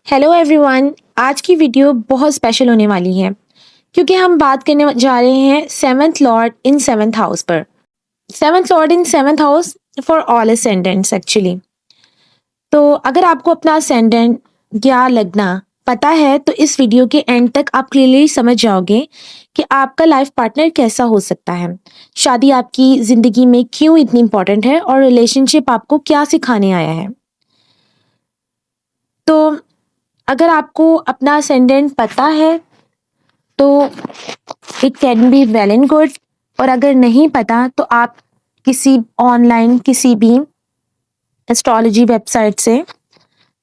Hello everyone. आज की video बहुत स्पेशल होने वाली है क्योंकि हम बात करने जा रहे हैं seventh lord in seventh house पर। Seventh lord in seventh house for all ascendants actually. तो अगर आपको अपना असेंडेंट या लगना पता है तो इस वीडियो के एंड तक आप क्लियरली समझ जाओगे कि आपका लाइफ पार्टनर कैसा हो सकता है, शादी आपकी जिंदगी में क्यों इतनी इंपॉर्टेंट है और रिलेशनशिप आपको क्या सिखाने आया है। तो अगर आपको अपना असेंडेंट पता है तो it can be well and good, और अगर नहीं पता तो आप किसी ऑनलाइन किसी भी एस्ट्रोलॉजी वेबसाइट से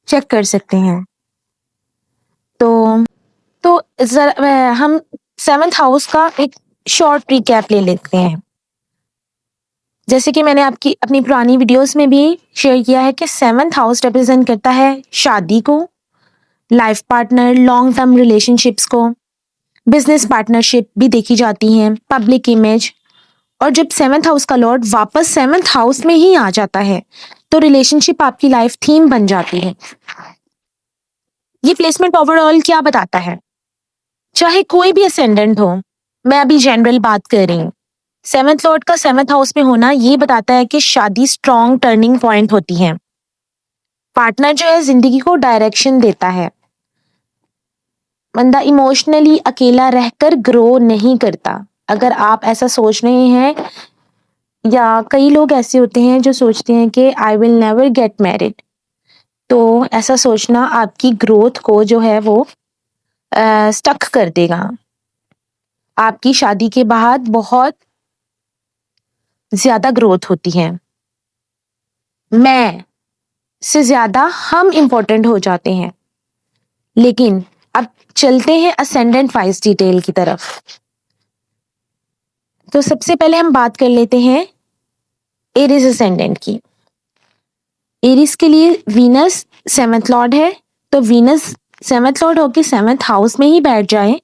चेक कर सकते हैं। तो हम सेवंथ हाउस का एक शॉर्ट रिकैप ले लेते हैं। जैसे कि मैंने आपकी अपनी पुरानी वीडियोस में भी शेयर किया है कि सेवंथ हाउस रिप्रेजेंट करता है शादी को, life partner, long term relationships को, बिजनेस पार्टनरशिप भी देखी जाती हैं, पब्लिक इमेज। और जब सेवंथ हाउस का लॉर्ड वापस सेवंथ हाउस में ही आ जाता है तो रिलेशनशिप आपकी लाइफ थीम बन जाती है। ये प्लेसमेंट ओवरऑल क्या बताता है? चाहे कोई भी असेंडेंट हो, मैं अभी जनरल बात कर रही हूँ, सेवंथ लॉर्ड का सेवंथ हाउस में होना ये बताता है कि शादी स्ट्रॉन्ग टर्निंग पॉइंट होती है। पार्टनर जो है जिंदगी को डायरेक्शन देता है। बंदा इमोशनली अकेला रहकर ग्रो नहीं करता। अगर आप ऐसा सोच रहे हैं, या कई लोग ऐसे होते हैं जो सोचते हैं कि I will never get married, तो ऐसा सोचना आपकी ग्रोथ को जो है वो स्टक कर देगा। आपकी शादी के बाद बहुत ज्यादा ग्रोथ होती है, मैं से ज्यादा हम इंपॉर्टेंट हो जाते हैं। लेकिन अब चलते हैं असेंडेंट वाइज डिटेल की तरफ। तो सबसे पहले हम बात कर लेते हैं एरिस असेंडेंट की। एरिस के लिए वीनस सेवंथ लॉर्ड है, तो वीनस सेवंथ लॉर्ड होके सेवंथ हाउस में ही बैठ जाए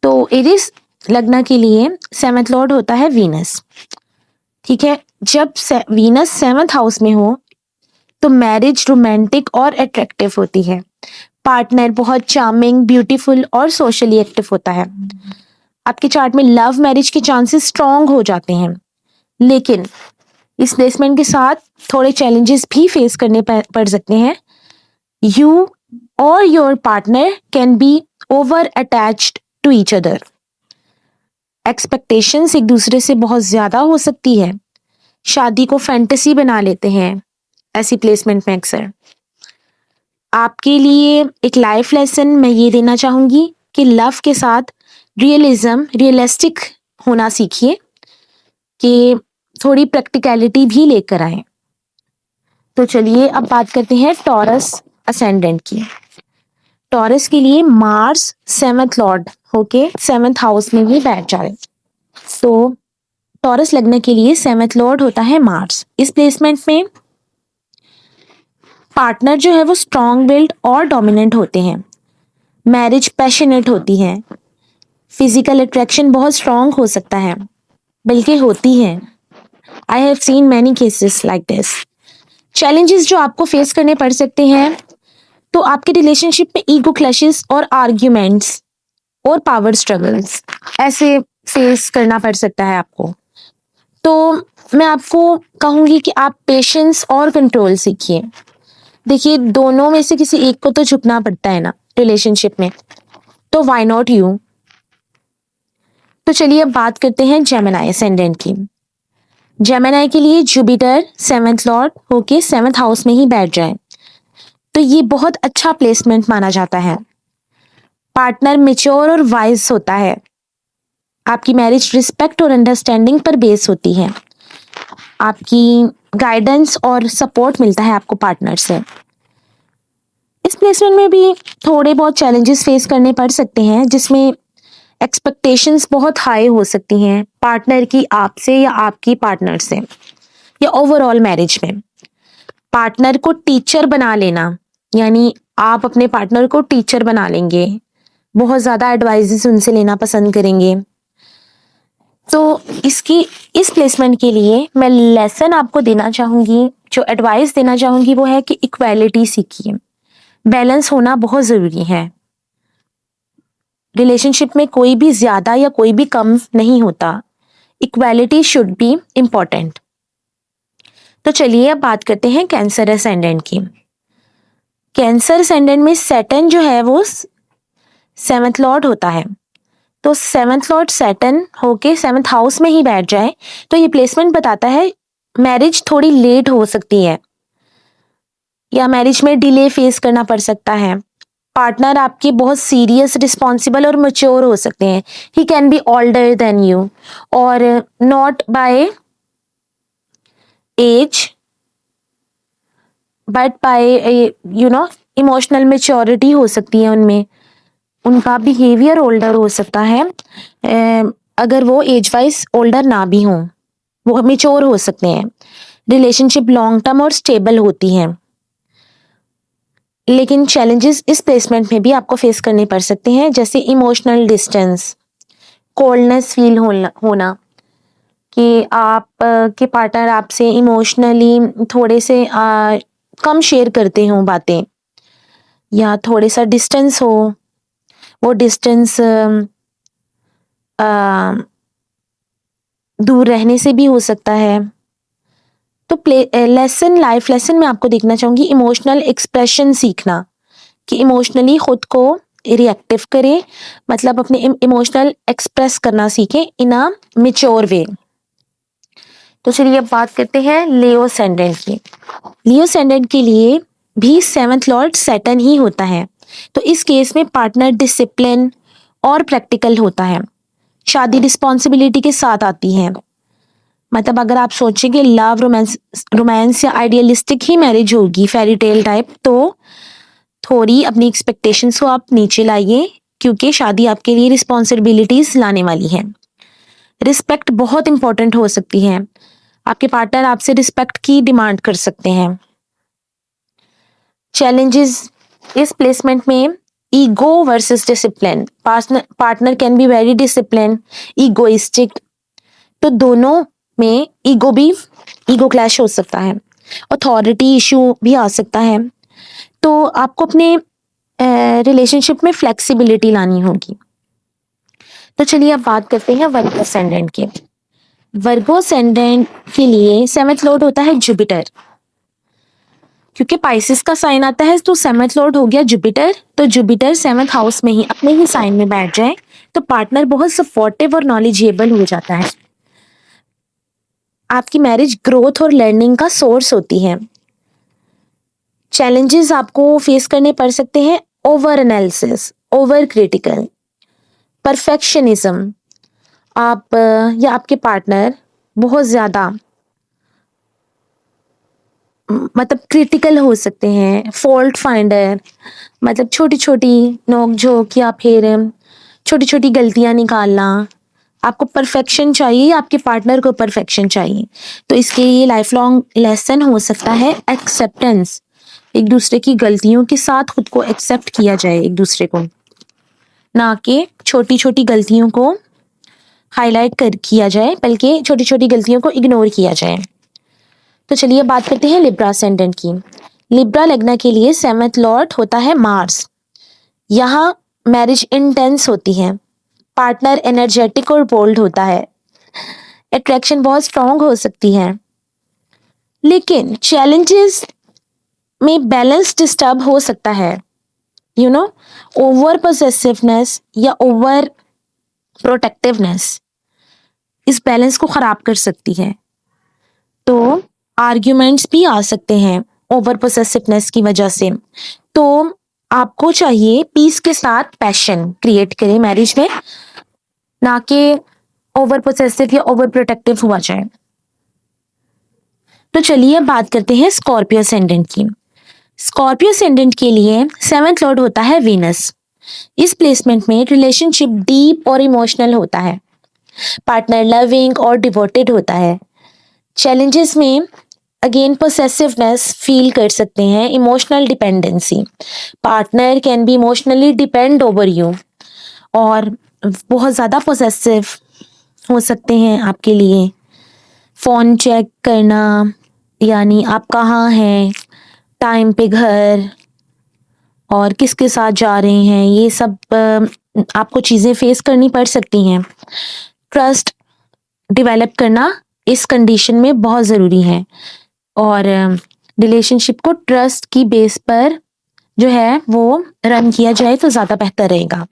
तो एरिस लग्न के लिए सेवंथ लॉर्ड होता है वीनस। ठीक है, जब वीनस सेवंथ हाउस में हो तो मैरिज रोमांटिक और अट्रैक्टिव होती है। पार्टनर बहुत चार्मिंग, ब्यूटीफुल और सोशली एक्टिव होता है। आपके चार्ट में लव मैरिज के चांसेस स्ट्रॉन्ग हो जाते हैं, लेकिन इस प्लेसमेंट के साथ थोड़े चैलेंजेस भी फेस करने पड़ सकते हैं। यू और your partner can be over attached to each other. Expectations एक दूसरे से बहुत ज्यादा हो सकती है। शादी को फैंटेसी बना लेते हैं ऐसी प्लेसमेंट में अक्सर। आपके लिए एक लाइफ लेसन मैं ये देना चाहूंगी कि लव के साथ रियलिस्टिक होना सीखिए, कि थोड़ी प्रैक्टिकलिटी भी लेकर आए। तो चलिए अब बात करते हैं टॉरस असेंडेंट की। टॉरस के लिए मार्स सेवंथ लॉर्ड होके सेवंथ हाउस में ही बैठ जाए तो टॉरस लगने के लिए सेवंथ लॉर्ड होता है मार्स। इस प्लेसमेंट में पार्टनर जो है वो स्ट्रॉन्ग विल्ड और डोमिनेंट होते हैं। मैरिज पैशनेट होती है। फिजिकल अट्रैक्शन बहुत स्ट्रॉन्ग हो सकता है, बल्कि होती है। I have seen many cases like this. Challenges जो आपको फेस करने पड़ सकते हैं, तो आपके रिलेशनशिप में ईगो क्लैशेस और आर्ग्यूमेंट्स और पावर स्ट्रगल्स ऐसे फेस करना पड़ सकता है आपको। तो मैं आपको कहूंगी कि आप पेशेंस और कंट्रोल सीखिए। देखिए, दोनों में से किसी एक को तो झुकना पड़ता है ना रिलेशनशिप में, तो व्हाई नॉट यू। तो चलिए अब बात करते हैं जेमिनी असेंडेंट की। जेमिनी के लिए जुपिटर सेवंथ लॉर्ड होके सेवंथ हाउस में ही बैठ जाए तो ये बहुत अच्छा प्लेसमेंट माना जाता है। पार्टनर मेच्योर और वाइज होता है। आपकी मैरिज रिस्पेक्ट और अंडरस्टैंडिंग पर बेस होती है। आपकी गाइडेंस और सपोर्ट मिलता है आपको पार्टनर से। इस प्लेसमेंट में भी थोड़े बहुत चैलेंजेस फेस करने पड़ सकते हैं, जिसमें एक्सपेक्टेशंस बहुत हाई हो सकती हैं पार्टनर की आपसे या आपकी पार्टनर से, या ओवरऑल मैरिज में। पार्टनर को टीचर बना लेना, यानी आप अपने पार्टनर को टीचर बना लेंगे, बहुत ज्यादा एडवाइजेस उनसे लेना पसंद करेंगे। तो इस प्लेसमेंट के लिए मैं लेसन आपको देना चाहूंगी, जो एडवाइस देना चाहूंगी वो है कि इक्वालिटी सीखिए। बैलेंस होना बहुत ज़रूरी है। रिलेशनशिप में कोई भी ज़्यादा या कोई भी कम नहीं होता। Equality should be important. तो चलिए अब बात करते हैं कैंसर असेंडेंट की। कैंसर असेंडेंट में सैटर्न जो है वो 7th लॉर्ड होता है। तो 7th लॉर्ड सैटर्न होके 7th हाउस में ही बैठ जाए तो ये प्लेसमेंट बताता है मैरिज थोड़ी लेट हो सकती है या मैरिज में डिले फेस करना पड़ सकता है। पार्टनर आपके बहुत सीरियस, रिस्पॉन्सिबल और मैच्योर हो सकते हैं। He can be older than you or not by age but by emotional maturity हो सकती है उनमें। उनका बिहेवियर ओल्डर हो सकता है अगर वो एज वाइज ओल्डर ना भी हों, वो मेच्योर हो सकते हैं। रिलेशनशिप लॉन्ग टर्म और स्टेबल होती है। लेकिन चैलेंजेस इस प्लेसमेंट में भी आपको फेस करने पड़ सकते हैं, जैसे इमोशनल डिस्टेंस, कोल्डनेस फील होना कि आप के पार्टनर आपसे इमोशनली थोड़े से कम शेयर करते हो बातें, या थोड़े सा डिस्टेंस हो। वो डिस्टेंस दूर रहने से भी हो सकता है। तो लाइफ लेसन में आपको देखना चाहूंगी इमोशनल एक्सप्रेशन सीखना, कि इमोशनली खुद को रिएक्टिव करें, मतलब अपने इमोशनल एक्सप्रेस करना सीखें इन अ मेच्योर वे। तो चलिए अब बात करते हैं लियो असेंडेंट की। लियो असेंडेंट के लिए भी 7th लॉर्ड सैटर्न ही होता है। तो इस केस में पार्टनर डिसिप्लिन और प्रैक्टिकल होता है। शादी रिस्पॉन्सिबिलिटी के साथ आती है। मतलब अगर आप सोचेंगे लव रोमांस या आइडियलिस्टिक ही मैरिज होगी, फेरी टेल टाइप, तो थोड़ी अपनी एक्सपेक्टेशंस को आप नीचे लाइए, क्योंकि शादी आपके लिए रिस्पॉन्सिबिलिटीज लाने वाली है। रिस्पेक्ट बहुत इंपॉर्टेंट हो सकती है। आपके पार्टनर आपसे रिस्पेक्ट की डिमांड कर सकते हैं। चैलेंजेस इस प्लेसमेंट में ego versus discipline. Partner can be very discipline, egoistic, तो दोनों में ईगो क्लैश हो सकता है। अथॉरिटी इशू भी आ सकता है। तो आपको अपने रिलेशनशिप में फ्लेक्सिबिलिटी लानी होगी। तो चलिए अब बात करते हैं वर्गो असेंडेंट की। वर्गो असेंडेंट के लिए 7th लॉर्ड होता है जुपिटर। क्योंकि पाइसिस का साइन आता है तो 7th लॉर्ड हो गया जुपिटर। तो जुपिटर 7th हाउस में ही अपने ही साइन में बैठ जाए तो पार्टनर बहुत सपोर्टिव और नॉलेजेबल हो जाता है। आपकी मैरिज ग्रोथ और लर्निंग का सोर्स होती है। चैलेंजेस आपको फेस करने पड़ सकते हैं over analysis, over critical, perfectionism. आप या आपके पार्टनर बहुत ज्यादा मतलब क्रिटिकल हो सकते हैं, फॉल्ट फाइंडर, मतलब छोटी छोटी नोक झोंक या फिर छोटी छोटी गलतियां निकालना। आपको परफेक्शन चाहिए, आपके पार्टनर को परफेक्शन चाहिए। तो इसके लिए लाइफ लॉन्ग लेसन हो सकता है एक्सेप्टेंस। एक दूसरे की गलतियों के साथ खुद को एक्सेप्ट किया जाए एक दूसरे को, ना कि छोटी छोटी गलतियों को हाईलाइट कर किया जाए, बल्कि छोटी छोटी गलतियों को इग्नोर किया जाए। तो चलिए बात करते हैं लिब्रा असेंडेंट की। लिब्रा लगना के लिए 7th लॉर्ड होता है मार्स। यहाँ मैरिज इंटेंस होती है। पार्टनर एनर्जेटिक और बोल्ड होता है। अट्रैक्शन बहुत स्ट्रांग हो सकती है। लेकिन चैलेंजेस में बैलेंस डिस्टर्ब हो सकता है। ओवर पोसेसिवनेस या ओवर प्रोटेक्टिवनेस इस बैलेंस को खराब कर सकती है। तो आर्ग्यूमेंट्स भी आ सकते हैं ओवर पोसेसिवनेस की वजह से। तो आपको चाहिए पीस के साथ पैशन क्रिएट करें मैरिज में, ना कि ओवर पोसेसिव या ओवर प्रोटेक्टिव हुआ जाए। तो चलिए अब बात करते हैं स्कॉर्पियो असेंडेंट की। स्कॉर्पियो असेंडेंट के लिए 7th लॉर्ड होता है वीनस। इस प्लेसमेंट में रिलेशनशिप डीप और इमोशनल होता है। पार्टनर लविंग और डिवोटेड होता है। चैलेंजेस में अगेन पोसेसिवनेस फील कर सकते हैं, emotional dependency. Partner can B emotionally depend over you और बहुत ज़्यादा पोसेसिव हो सकते हैं आपके लिए। फ़ोन चेक करना, यानी आप कहाँ हैं, टाइम पे घर, और किसके साथ जा रहे हैं, ये सब आपको चीज़ें फेस करनी पड़ सकती हैं। ट्रस्ट डेवलप करना इस कंडीशन में बहुत ज़रूरी है और रिलेशनशिप को ट्रस्ट की बेस पर जो है वो रन किया जाए तो ज़्यादा बेहतर रहेगा।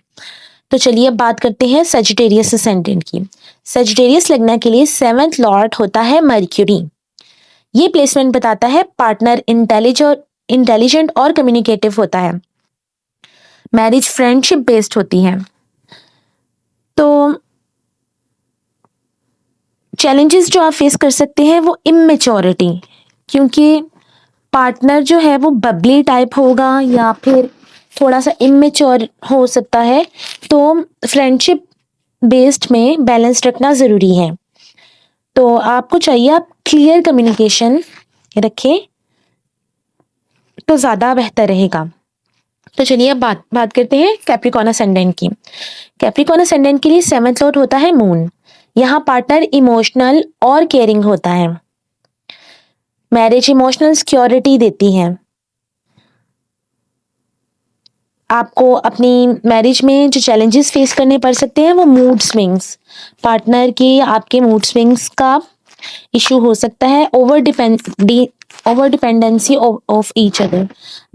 तो चलिए अब बात करते हैं सजिटेरियस असेंडेंट की। सजिटेरियस लगना के लिए 7th लॉर्ड होता है मर्क्यूरी। ये प्लेसमेंट बताता है पार्टनर इंटेलिजेंट और कम्युनिकेटिव होता है। मैरिज फ्रेंडशिप बेस्ड होती है। तो चैलेंजेस जो आप फेस कर सकते हैं वो इमेच्योरिटी, क्योंकि पार्टनर जो है वो बबली टाइप होगा या फिर थोड़ा सा इमेच्योर हो सकता है। तो फ्रेंडशिप बेस्ड में बैलेंस रखना ज़रूरी है। तो आपको चाहिए आप क्लियर कम्युनिकेशन रखें तो ज़्यादा बेहतर रहेगा। तो चलिए अब बात करते हैं कैप्रिकॉर्न असेंडेंट की। कैप्रिकॉर्न असेंडेंट के लिए 7th लॉर्ड होता है मून। यहाँ पार्टनर इमोशनल और केयरिंग होता है। मैरिज इमोशनल सिक्योरिटी देती है। आपको अपनी मैरिज में जो चैलेंजेस फेस करने पड़ सकते हैं वो मूड स्विंग्स, पार्टनर के आपके मूड स्विंग्स का इशू हो सकता है। Over dependency of each other,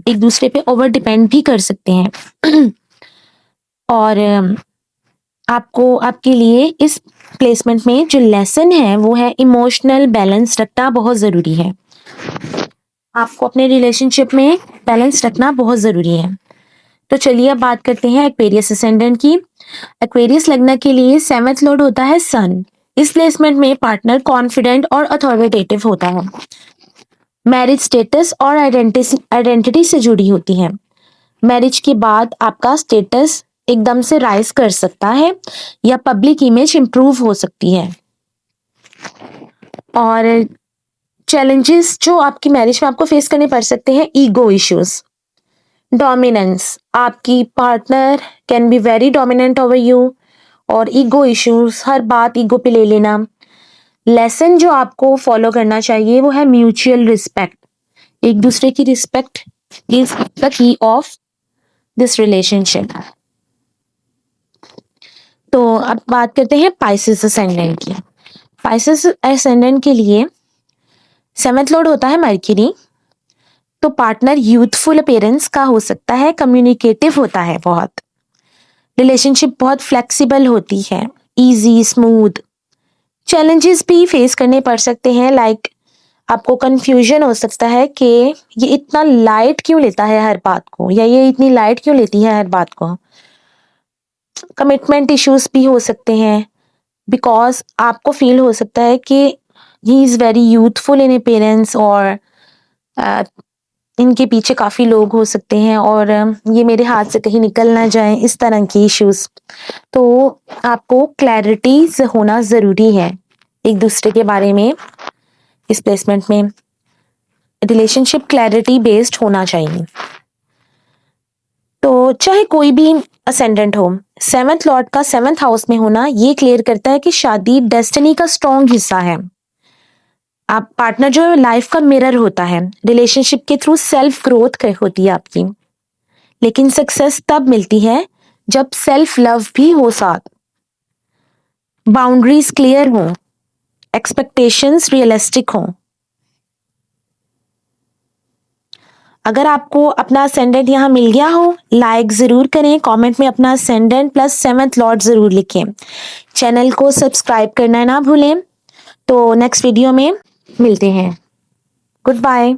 एक दूसरे पे ओवर डिपेंड भी कर सकते हैं। और आपको आपके लिए इस प्लेसमेंट में जो लेसन है वो है इमोशनल बैलेंस रखना बहुत ज़रूरी है। आपको अपने रिलेशनशिप में बैलेंस रखना बहुत ज़रूरी है। तो चलिए अब बात करते हैं एक्वेरियस असेंडेंट की। एक्वेरियस लगना के लिए 7th लॉर्ड होता है सन। इस प्लेसमेंट में पार्टनर कॉन्फिडेंट और अथॉरिटेटिव होता है। मैरिज स्टेटस और आइडेंटिटी से जुड़ी होती है। मैरिज के बाद आपका स्टेटस एकदम से राइज कर सकता है या पब्लिक इमेज इंप्रूव हो सकती है। और चैलेंजेस जो आपकी मैरिज में आपको फेस करने पड़ सकते हैं, ईगो इश्यूज, डोमिनेंस, आपकी partner can be very dominant over you, और ईगो इश्यूज, हर बात ईगो पे ले लेना। लेसन जो आपको फॉलो करना चाहिए वो है म्यूचुअल रिस्पेक्ट। एक दूसरे की respect is the key of this relationship. तो अब बात करते हैं पाइसेस असेंडेंट की। पाइसेस असेंडेंट के लिए 7th लॉर्ड होता है मर्क्यूरी। तो पार्टनर यूथफुल अपीयरेंस का हो सकता है, कम्युनिकेटिव होता है बहुत, रिलेशनशिप बहुत फ्लेक्सिबल होती है, इजी स्मूथ। चैलेंजेस भी फेस करने पड़ सकते हैं, लाइक आपको कंफ्यूजन हो सकता है कि ये इतना लाइट क्यों लेता है हर बात को, या ये इतनी लाइट क्यों लेती है हर बात को। कमिटमेंट इश्यूज भी हो सकते हैं, बिकॉज आपको फील हो सकता है कि he is very youthful in appearance और इनके पीछे काफ़ी लोग हो सकते हैं और ये मेरे हाथ से कहीं निकल ना जाए, इस तरह की इश्यूज। तो आपको क्लैरिटी से होना ज़रूरी है एक दूसरे के बारे में। इस प्लेसमेंट में रिलेशनशिप क्लैरिटी बेस्ड होना चाहिए। तो चाहे कोई भी असेंडेंट हो, 7th लॉर्ड का 7th हाउस में होना ये क्लियर करता है कि शादी डेस्टिनी का स्ट्रॉन्ग हिस्सा है। आप पार्टनर जो लाइफ का मिरर होता है, रिलेशनशिप के थ्रू सेल्फ ग्रोथ होती है आपकी, लेकिन सक्सेस तब मिलती है जब सेल्फ लव भी हो साथ, बाउंड्रीज क्लियर हो, एक्सपेक्टेशंस रियलिस्टिक हो। अगर आपको अपना असेंडेंट यहाँ मिल गया हो, लाइक ज़रूर करें, कमेंट में अपना असेंडेंट प्लस 7th लॉर्ड ज़रूर लिखें। चैनल को सब्सक्राइब करना ना भूलें। तो नेक्स्ट वीडियो में मिलते हैं। Good bye.